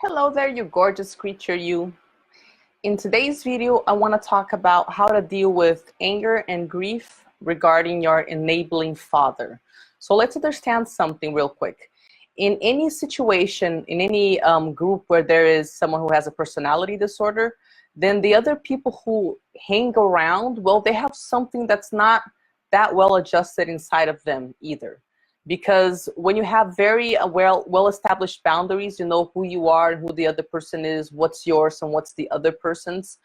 Hello there, you gorgeous creature, you. In today's video, I want to talk about how to deal with anger and grief regarding your enabling father. So let's understand something real quick. In any situation, in any group where there is someone who has a personality disorder, then the other people who hang around, well, they have something that's not that well adjusted inside of them either. Because when you have very well-established boundaries, you know who you are and who the other person is, what's yours and what's the other person's.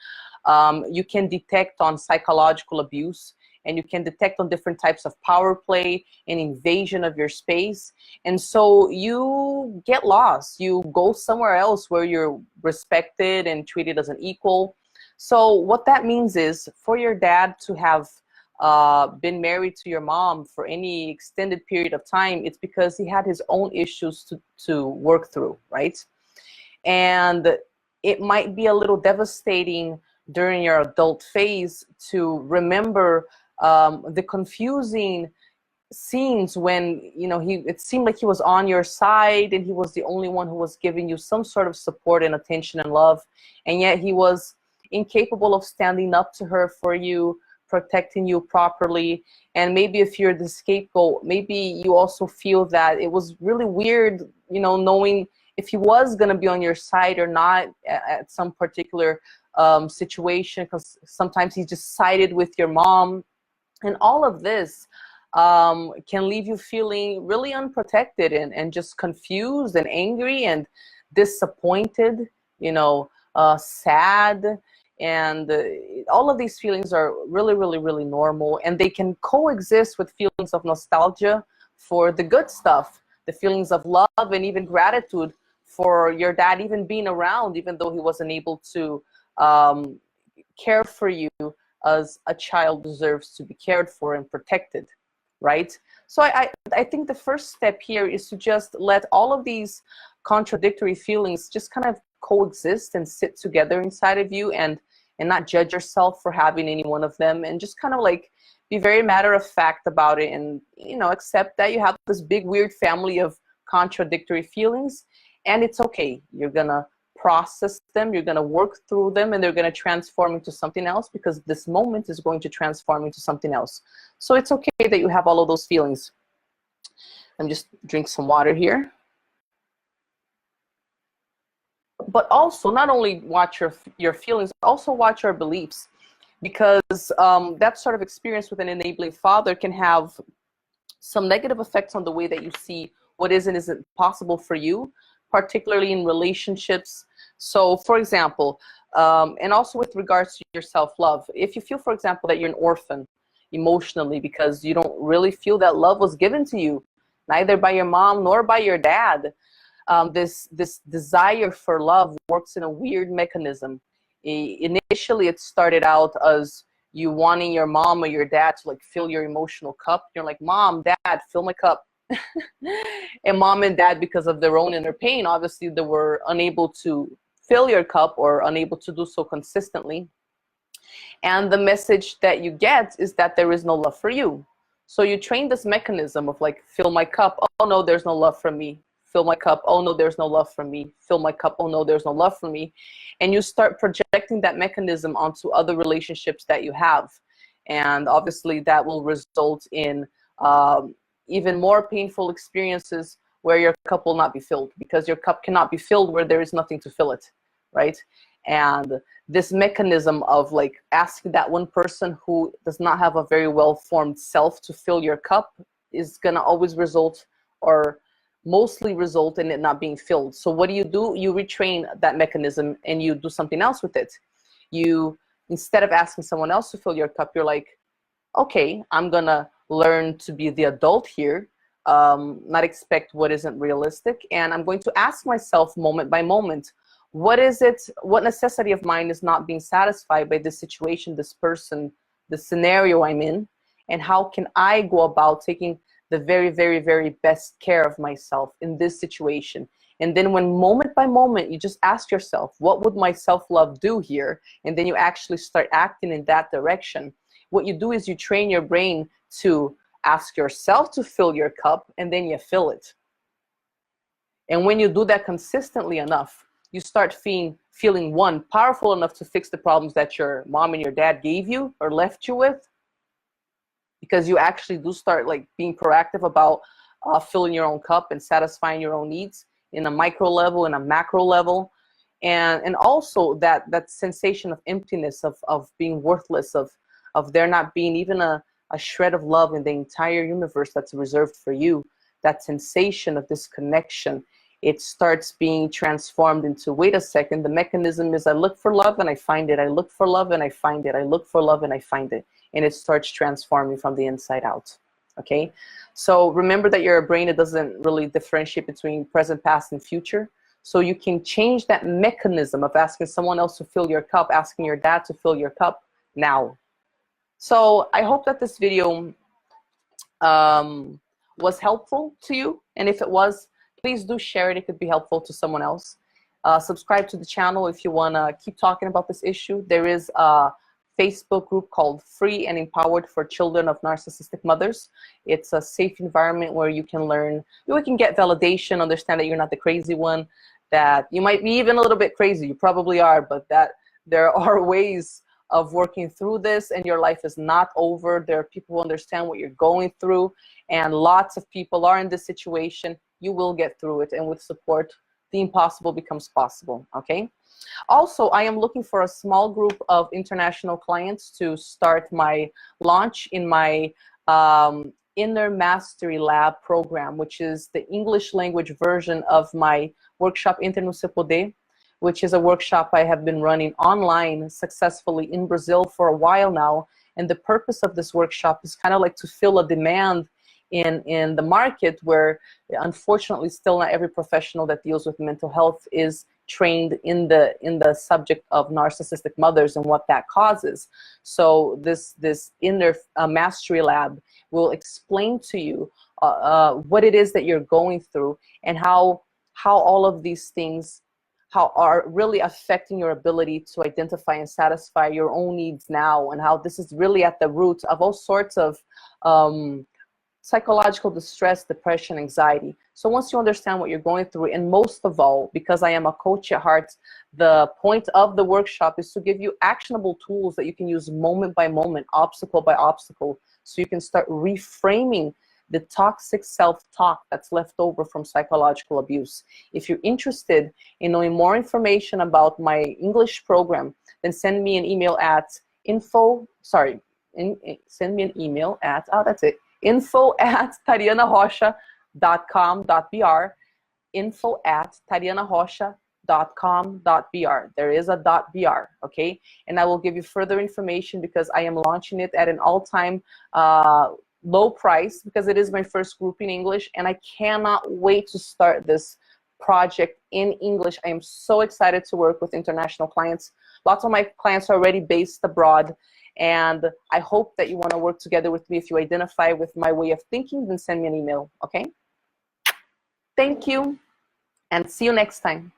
You can detect on psychological abuse, and you can detect on different types of power play and invasion of your space. And so you get lost. You go somewhere else where you're respected and treated as an equal. So what that means is for your dad to have been married to your mom for any extended period of time, it's because he had his own issues to work through, right? And it might be a little devastating during your adult phase to remember the confusing scenes when, you know, it seemed like he was on your side and he was the only one who was giving you some sort of support and attention and love, and yet he was incapable of standing up to her for you, protecting you properly. And maybe if you're the scapegoat, maybe you also feel that it was really weird, you know, knowing if he was going to be on your side or not at some particular situation, because sometimes he just sided with your mom. And all of this can leave you feeling really unprotected and just confused and angry and disappointed, you know, sad. And all of these feelings are really, really, really normal, and they can coexist with feelings of nostalgia for the good stuff, the feelings of love and even gratitude for your dad even being around, even though he wasn't able to care for you as a child deserves to be cared for and protected, right? So I think the first step here is to just let all of these contradictory feelings just kind of coexist and sit together inside of you, and not judge yourself for having any one of them, and just kind of like be very matter of fact about it, and, you know, accept that you have this big weird family of contradictory feelings, and it's okay. You're gonna process them, you're gonna work through them, and they're gonna transform into something else, because this moment is going to transform into something else. So it's okay that you have all of those feelings. Let me just drink some water here. But also, not only watch your feelings, also watch your beliefs, because that sort of experience with an enabling father can have some negative effects on the way that you see what is and isn't possible for you, particularly in relationships. So, for example, and also with regards to your self-love, if you feel, for example, that you're an orphan emotionally because you don't really feel that love was given to you, neither by your mom nor by your dad, this desire for love works in a weird mechanism. Initially, it started out as you wanting your mom or your dad to like fill your emotional cup. You're like, Mom, Dad, fill my cup. And mom and dad, because of their own inner pain, obviously they were unable to fill your cup or unable to do so consistently. And the message that you get is that there is no love for you. So you train this mechanism of like, fill my cup. Oh no, there's no love for me. Fill my cup. Oh no, there's no love for me. Fill my cup. Oh no, there's no love for me. And you start projecting that mechanism onto other relationships that you have. And obviously that will result in even more painful experiences where your cup will not be filled, because your cup cannot be filled where there is nothing to fill it, right? And this mechanism of like asking that one person who does not have a very well-formed self to fill your cup is gonna always result, or mostly result, in it not being filled. So what do? You retrain that mechanism and you do something else with it. You, instead of asking someone else to fill your cup, you're like, okay, I'm gonna learn to be the adult here, not expect what isn't realistic, and I'm going to ask myself moment by moment, what is it, what necessity of mine is not being satisfied by this situation, this person, the scenario I'm in, and how can I go about taking the very, very, very best care of myself in this situation? And then when moment by moment, you just ask yourself, what would my self-love do here? And then you actually start acting in that direction. What you do is you train your brain to ask yourself to fill your cup, and then you fill it. And when you do that consistently enough, you start feeling one, powerful enough to fix the problems that your mom and your dad gave you or left you with, because you actually do start like being proactive about filling your own cup and satisfying your own needs in a micro level and a macro level. And also that sensation of emptiness, of being worthless, of there not being even a shred of love in the entire universe that's reserved for you. That sensation of disconnection, it starts being transformed into, wait a second, the mechanism is I look for love and I find it, I look for love and I find it, I look for love and I find it. And it starts transforming from the inside out, okay? So remember that you're a brain that doesn't really differentiate between present, past, and future. So you can change that mechanism of asking someone else to fill your cup, asking your dad to fill your cup now. So I hope that this video was helpful to you. And if it was, please do share it. It could be helpful to someone else. Subscribe to the channel if you want to keep talking about this issue. There is a Facebook group called Free and Empowered for Children of Narcissistic Mothers. It's a safe environment where you can learn, you can get validation, understand that you're not the crazy one, that you might be even a little bit crazy. You probably are, but that there are ways of working through this, and your life is not over. There are people who understand what you're going through, and lots of people are in this situation. You will get through it, and with support, the impossible becomes possible, okay? Also, I am looking for a small group of international clients to start my launch in my Inner Mastery Lab program, which is the English language version of my workshop Entre no Seu Poder, which is a workshop I have been running online successfully in Brazil for a while now. And the purpose of this workshop is kind of like to fill a demand in the market where, unfortunately, still not every professional that deals with mental health is trained in the subject of narcissistic mothers and what that causes. So this Inner Mastery Lab will explain to you what it is that you're going through, and how all of these things are really affecting your ability to identify and satisfy your own needs now, and how this is really at the root of all sorts of psychological distress, depression, anxiety. So once you understand what you're going through, and most of all, because I am a coach at heart, the point of the workshop is to give you actionable tools that you can use moment by moment, obstacle by obstacle, so you can start reframing the toxic self-talk that's left over from psychological abuse. If you're interested in knowing more information about my English program, then send me an email at info@tarianarocha.com.br, info@tarianarocha.com.br. There is a .br, okay? And I will give you further information, because I am launching it at an all-time low price, because it is my first group in English, and I cannot wait to start this project in English. I am so excited to work with international clients. Lots of my clients are already based abroad, and I hope that you want to work together with me. If you identify with my way of thinking, then send me an email, okay? Thank you, and see you next time.